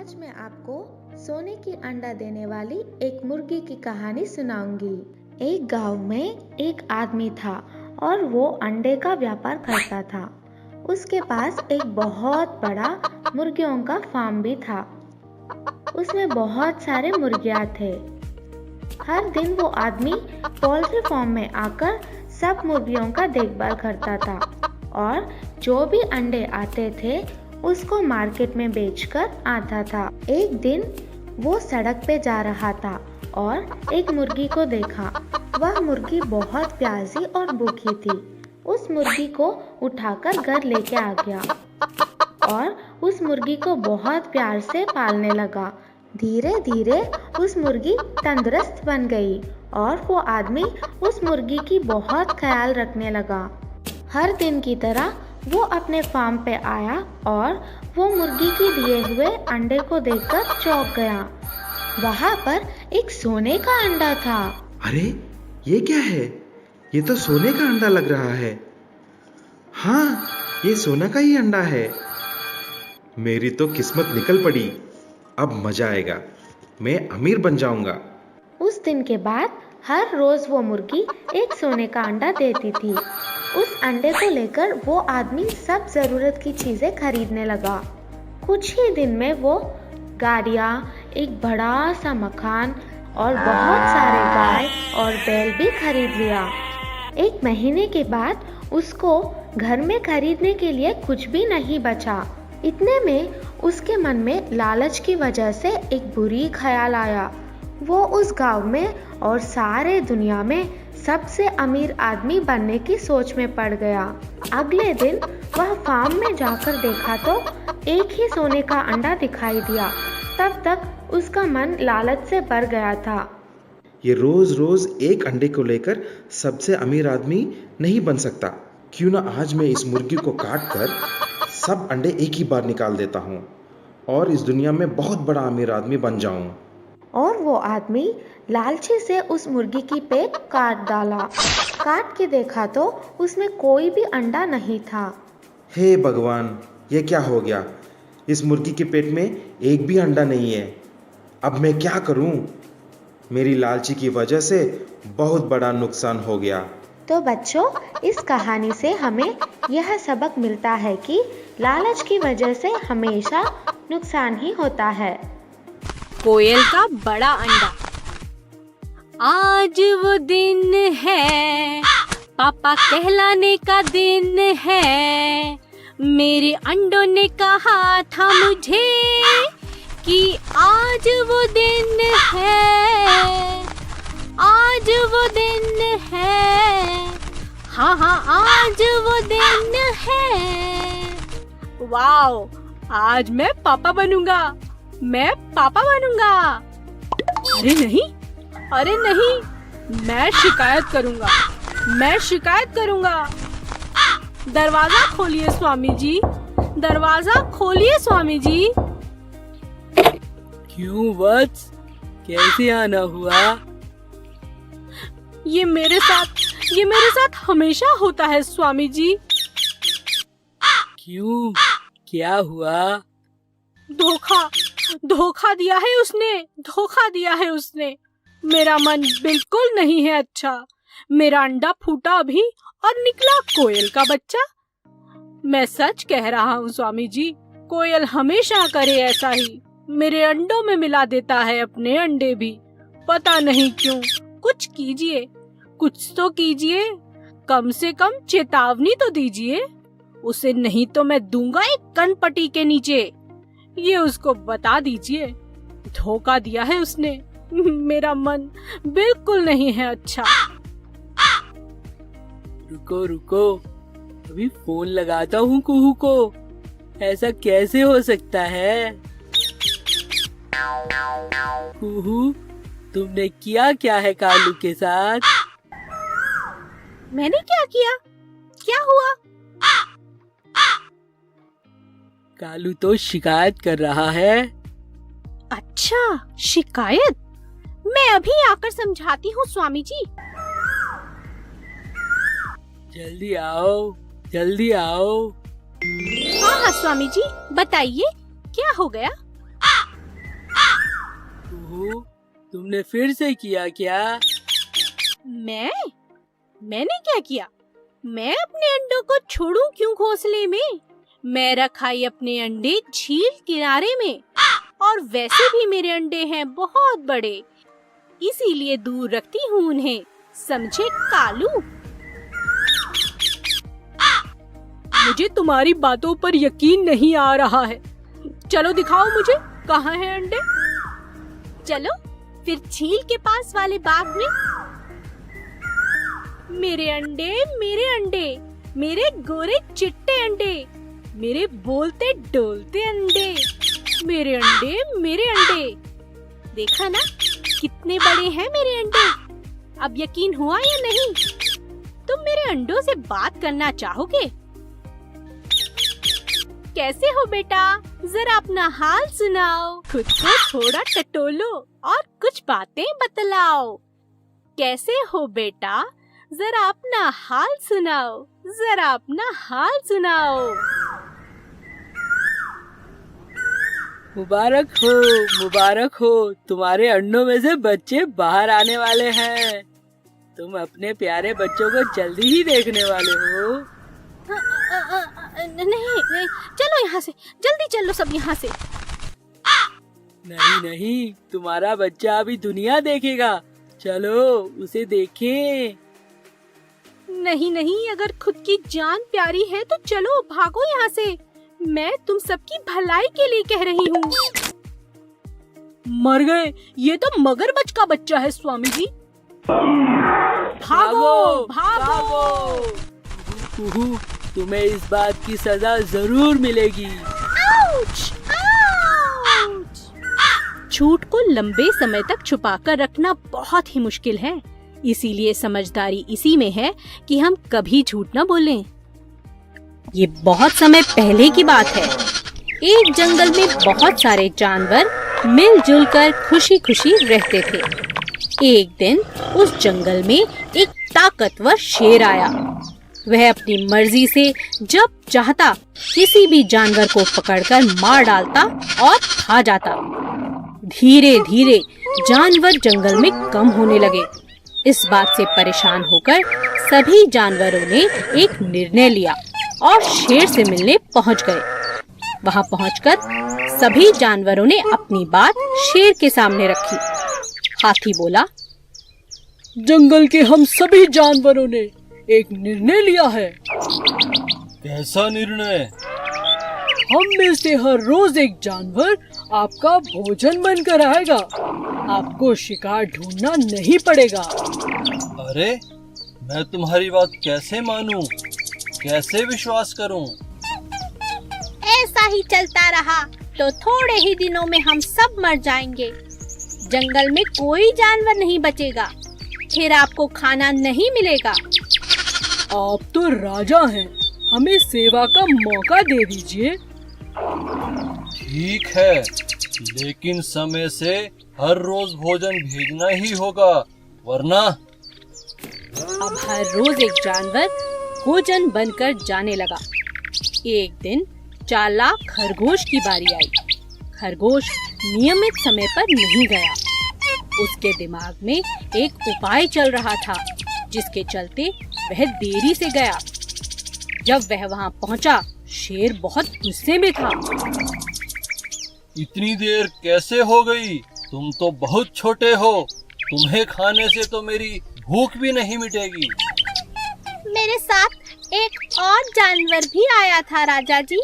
आज मैं आपको सोने की अंडा देने वाली एक मुर्गी की कहानी सुनाऊंगी। एक गांव में एक आदमी था और वो अंडे का व्यापार करता था। उसके पास एक बहुत बड़ा मुर्गियों का फार्म भी था। उसमें बहुत सारे मुर्गियां थे। हर दिन वो आदमी पोल्ट्री फार्म में आकर सब मुर्गियों का देखभाल करता था और जो भी अंडे आते थे उसको मार्केट में बेचकर आता था। एक दिन वो सड़क पे जा रहा था और एक मुर्गी को देखा। वह मुर्गी बहुत प्यासी और भूखी थी। उस मुर्गी को उठाकर घर लेके आ गया और उस मुर्गी को बहुत प्यार से पालने लगा। धीरे धीरे उस मुर्गी तंदुरुस्त बन गई और वो आदमी उस मुर्गी की बहुत ख्याल रखने लगा। हर दिन की तरह वो अपने फार्म पे आया और वो मुर्गी के दिए हुए अंडे को देखकर चौंक गया। वहाँ पर एक सोने का अंडा था। अरे ये क्या है? ये तो सोने का अंडा लग रहा है। हाँ, ये सोना का ही अंडा है। मेरी तो किस्मत निकल पड़ी। अब मजा आएगा। मैं अमीर बन जाऊंगा। उस दिन के बाद हर रोज वो मुर्गी एक सोने का अंडा देती थी। उस अंडे को लेकर वो आदमी सब जरूरत की चीजें खरीदने लगा। कुछ ही दिन में वो गाड़ियाँ, एक बड़ा सा मकान और बहुत सारे गाय और बैल भी खरीद लिया। एक महीने के बाद उसको घर में खरीदने के लिए कुछ भी नहीं बचा। इतने में उसके मन में लालच की वजह से एक बुरी ख्याल आया। वो उस गांव में और सारे दुनिया में सबसे अमीर आदमी बनने की सोच में पड़ गया। अगले दिन वह फार्म में जाकर देखा तो एक ही सोने का अंडा दिखाई दिया। तब तक उसका मन लालच से भर गया था। ये रोज रोज एक अंडे को लेकर सबसे अमीर आदमी नहीं बन सकता। क्यों ना आज मैं इस मुर्गी को काट कर सब अंडे एक ही बार निकाल देता हूँ और इस दुनिया में बहुत बड़ा अमीर आदमी बन जाऊं। और वो आदमी लालची से उस मुर्गी की पेट काट डाला। काट के देखा तो उसमें कोई भी अंडा नहीं था। हे भगवान, ये क्या हो गया? इस मुर्गी के पेट में एक भी अंडा नहीं है। अब मैं क्या करूं? मेरी लालची की वजह से बहुत बड़ा नुकसान हो गया। तो बच्चों, इस कहानी से हमें यह सबक मिलता है कि लालच की वजह से हमेशा नुकसान ही होता है। कोयल का बड़ा अंडा। आज वो दिन है, पापा कहलाने का दिन है। मेरे अंडों ने कहा था मुझे कि आज वो दिन है, आज वो दिन है, हाँ हाँ आज वो दिन है। वाओ, आज मैं पापा बनूंगा, मैं पापा बनूंगा। अरे नहीं, अरे नहीं, मैं शिकायत करूंगा, मैं शिकायत करूंगा। दरवाजा खोलिए स्वामी जी, दरवाजा खोलिए स्वामी जी। क्यों वत्स, कैसे आना हुआ? ये मेरे साथ हमेशा होता है स्वामी जी। क्यों, क्या हुआ? धोखा दिया है उसने, धोखा दिया है उसने। मेरा मन बिल्कुल नहीं है अच्छा। मेरा अंडा फूटा अभी और निकला कोयल का बच्चा। मैं सच कह रहा हूँ स्वामी जी, कोयल हमेशा करे ऐसा ही। मेरे अंडों में मिला देता है अपने अंडे भी। पता नहीं क्यों। कुछ कीजिए, कुछ तो कीजिए, कम से कम चेतावनी तो दीजिए उसे, नहीं तो मैं दूंगा एक कनपटी के नीचे। ये उसको बता दीजिए, धोखा दिया है उसने। मेरा मन बिल्कुल नहीं है अच्छा। रुको रुको, अभी फोन लगाता हूँ कुहू को। ऐसा कैसे हो सकता है? कुहू, तुमने किया क्या है कालू के साथ? मैंने क्या किया? क्या हुआ? कालू तो शिकायत कर रहा है। अच्छा, शिकायत? मैं अभी आकर समझाती हूँ स्वामी जी। जल्दी आओ, जल्दी आओ। हाँ हाँ स्वामी जी, बताइए क्या हो गया? कुहू, तुमने फिर से किया क्या? मैंने क्या किया? मैं अपने अंडों को छोड़ूं क्यों घोंसले में? मैं रखाई अपने अंडे झील किनारे में, और वैसे भी मेरे अंडे हैं बहुत बड़े, इसीलिए दूर रखती हूँ उन्हें, समझे कालू? मुझे तुम्हारी बातों पर यकीन नहीं आ रहा है। चलो दिखाओ मुझे, कहाँ हैं अंडे? चलो फिर झील के पास वाले बाग में। मेरे अंडे, मेरे अंडे, मेरे गोरे चिट्टे अंडे, मेरे बोलते डोलते अंडे, मेरे अंडे, मेरे अंडे। देखा ना कितने बड़े हैं मेरे अंडे? अब यकीन हुआ या नहीं? तुम मेरे अंडों से बात करना चाहोगे? कैसे हो बेटा? जरा अपना हाल सुनाओ, खुद को थोड़ा टटोलो और कुछ बातें बतलाओ। कैसे हो बेटा? जरा अपना हाल सुनाओ, जरा अपना हाल सुनाओ। मुबारक हो, तुम्हारे अंडों में से बच्चे बाहर आने वाले हैं। तुम अपने प्यारे बच्चों को जल्दी ही देखने वाले हो। नहीं, चलो यहाँ से, जल्दी चलो सब यहाँ से। नहीं, तुम्हारा बच्चा अभी दुनिया देखेगा। चलो उसे देखें। नहीं, अगर खुद की जान प्यारी है तो चलो भागो यहाँ से। मैं तुम सबकी भलाई के लिए कह रही हूँ। मर गए, ये तो मगरमच्छ का बच्चा है स्वामी जी। भागो। कुहू, तुम्हें इस बात की सजा जरूर मिलेगी। झूठ को लंबे समय तक छुपाकर रखना बहुत ही मुश्किल है, इसीलिए समझदारी इसी में है कि हम कभी झूठ न बोलें। ये बहुत समय पहले की बात है। एक जंगल में बहुत सारे जानवर मिलजुल कर खुशी खुशी रहते थे। एक दिन उस जंगल में एक ताकतवर शेर आया। वह अपनी मर्जी से जब चाहता किसी भी जानवर को पकड़कर मार डालता और खा जाता। धीरे धीरे जानवर जंगल में कम होने लगे। इस बात से परेशान होकर सभी जानवरों ने एक निर्णय लिया और शेर से मिलने पहुंच गए। वहां पहुंचकर सभी जानवरों ने अपनी बात शेर के सामने रखी। हाथी बोला, जंगल के हम सभी जानवरों ने एक निर्णय लिया है। कैसा निर्णय? हम में से हर रोज एक जानवर आपका भोजन बनकर आएगा। आपको शिकार ढूंढना नहीं पड़ेगा। अरे, मैं तुम्हारी बात कैसे मानूं? कैसे विश्वास करूं? ऐसा ही चलता रहा तो थोड़े ही दिनों में हम सब मर जाएंगे। जंगल में कोई जानवर नहीं बचेगा, फिर आपको खाना नहीं मिलेगा। आप तो राजा हैं, हमें सेवा का मौका दे दीजिए। ठीक है, लेकिन समय से हर रोज भोजन भेजना ही होगा, वरना। अब हर रोज एक जानवर भोजन बनकर जाने लगा। एक दिन चालाक खरगोश की बारी आई। खरगोश नियमित समय पर नहीं गया। उसके दिमाग में एक उपाय चल रहा था, जिसके चलते वह देरी से गया। जब वह वहां पहुंचा, शेर बहुत गुस्से में था। इतनी देर कैसे हो गई? तुम तो बहुत छोटे हो। तुम्हें खाने से तो मेरी भूख भी नहीं मिटेगी। मेरे साथ एक और जानवर भी आया था राजा जी,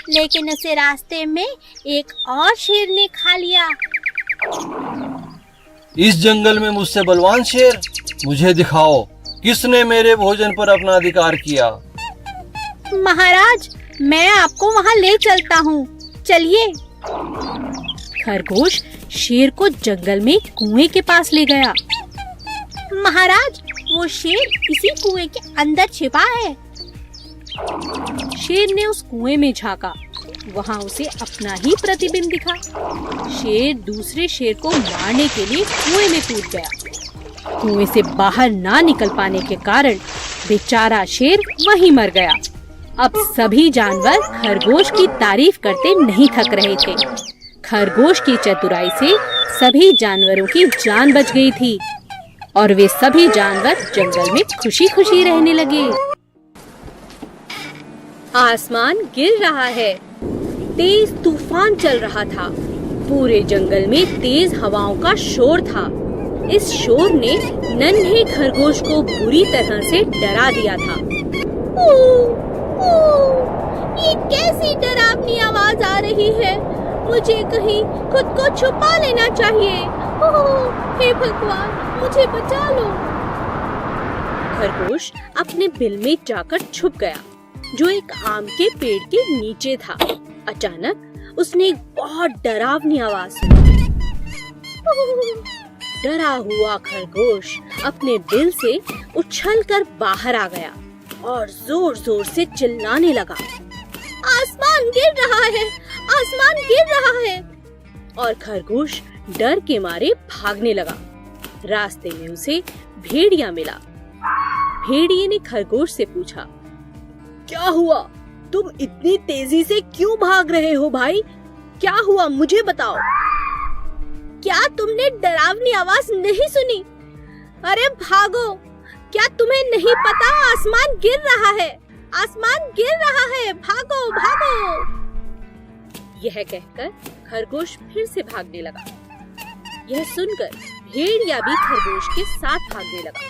लेकिन उसे रास्ते में एक और शेर ने खा लिया। इस जंगल में मुझसे बलवान शेर? मुझे दिखाओ, किसने मेरे भोजन पर अपना अधिकार किया? महाराज, मैं आपको वहाँ ले चलता हूँ, चलिए। खरगोश शेर को जंगल में कुएं के पास ले गया। महाराज, वो शेर इसी कुएं के अंदर छिपा है। शेर ने उस कुएं में झांका। वहाँ उसे अपना ही प्रतिबिंब दिखा। शेर दूसरे शेर को मारने के लिए कुएं में कूद गया। कुएं से बाहर ना निकल पाने के कारण बेचारा शेर वहीं मर गया। अब सभी जानवर खरगोश की तारीफ करते नहीं थक रहे थे। खरगोश की चतुराई से सभी जानवरों की जान बच गई थी और वे सभी जानवर जंगल में खुशी खुशी रहने लगे। आसमान गिर रहा है, तेज तूफान चल रहा था। पूरे जंगल में तेज हवाओं का शोर था। इस शोर ने नन्हे खरगोश को बुरी तरह से डरा दिया था। ये कैसी डरावनी आवाज आ रही है? मुझे कहीं खुद को छुपा लेना चाहिए। हे भगवान, मुझे बचा लो। खरगोश अपने बिल में जाकर छुप गया, जो एक आम के पेड़ के नीचे था। अचानक उसने एक बहुत डरावनी आवाज सुनी। डरा हुआ खरगोश अपने बिल से उछलकर बाहर आ गया और जोर जोर से चिल्लाने लगा, आसमान गिर रहा है, आसमान गिर रहा है। और खरगोश डर के मारे भागने लगा। रास्ते में उसे भेड़िया मिला। भेड़िए ने खरगोश से पूछा, क्या हुआ? तुम इतनी तेजी से क्यों भाग रहे हो भाई? क्या हुआ, मुझे बताओ। क्या तुमने डरावनी आवाज नहीं सुनी? अरे भागो, क्या तुम्हें नहीं पता आसमान गिर रहा है, आसमान गिर रहा है, भागो भागो। यह कहकर खरगोश फिर से भागने लगा। यह सुनकर भेड़िया भी खरगोश के साथ भागने लगा।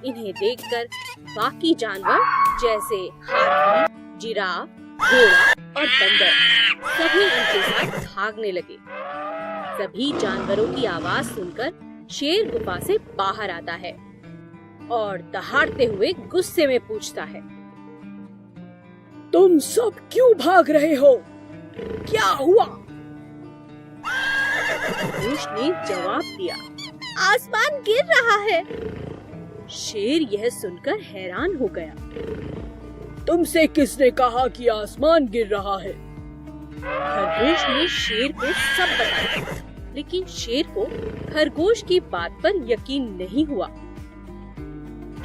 इन्हें देखकर बाकी जानवर जैसे हाथी, जिराफ, घोड़ा और बंदर सभी उनके साथ भागने लगे। सभी जानवरों की आवाज सुनकर शेर गुफा से बाहर आता है और दहाड़ते हुए गुस्से में पूछता है, तुम सब क्यों भाग रहे हो? क्या हुआ? खरगोश ने जवाब दिया, आसमान गिर रहा है। शेर यह सुनकर हैरान हो गया। तुमसे किसने कहा कि आसमान गिर रहा है? खरगोश ने शेर को सब बताया, लेकिन शेर को खरगोश की बात पर यकीन नहीं हुआ।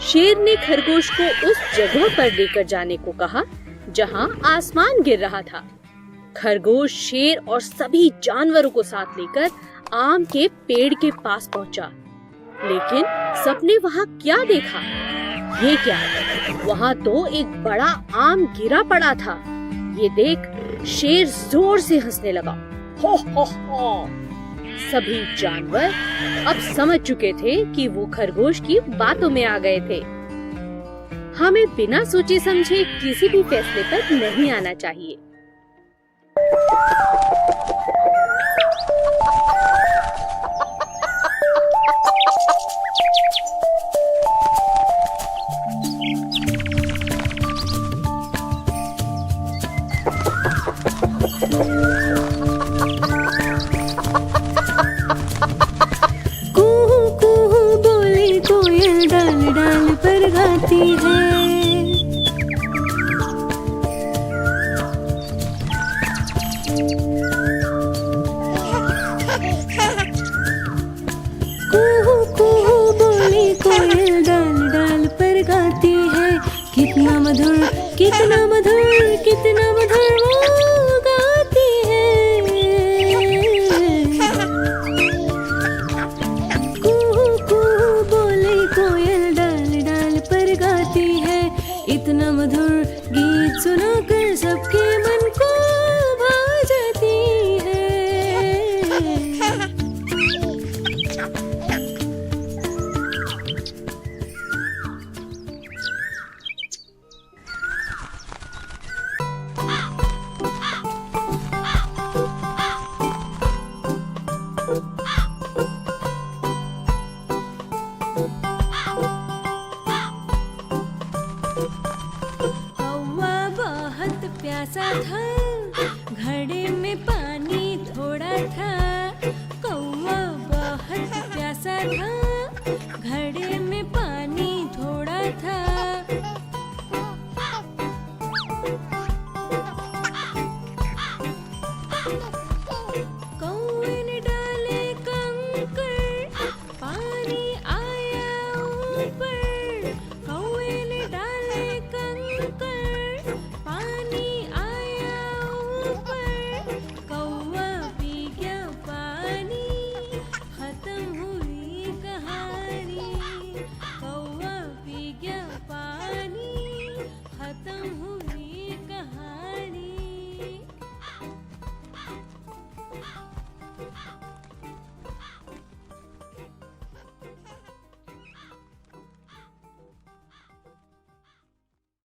शेर ने खरगोश को उस जगह पर लेकर जाने को कहा जहां आसमान गिर रहा था। खरगोश शेर और सभी जानवरों को साथ लेकर आम के पेड़ के पास पहुंचा, लेकिन सबने वहां क्या देखा? ये क्या? वहां तो एक बड़ा आम गिरा पड़ा था। ये देख शेर जोर से हंसने लगा। हो हो हो। सभी जानवर अब समझ चुके थे कि वो खरगोश की बातों में आ गए थे। हमें बिना सोचे समझे किसी भी फैसले पर नहीं आना चाहिए। कूहू कूहू बोले कोयल, डाल डाल पर गाती है। कूहू कूहू बोले कोयल, डाल डाल पर गाती है। कितना मधुर, कितना मधुर, कितना मधुर वो गाती है। कूहू कूहू बोले कोयल, डाल डाल पर गाती है। इतना मधुर गीत सुनाकर सबके मन को भा जाती है। कौवा बहुत प्यासा था, घड़े में पानी थोड़ा था। कौवा बहुत प्यासा था, घड़े में पानी थोड़ा था। कौवे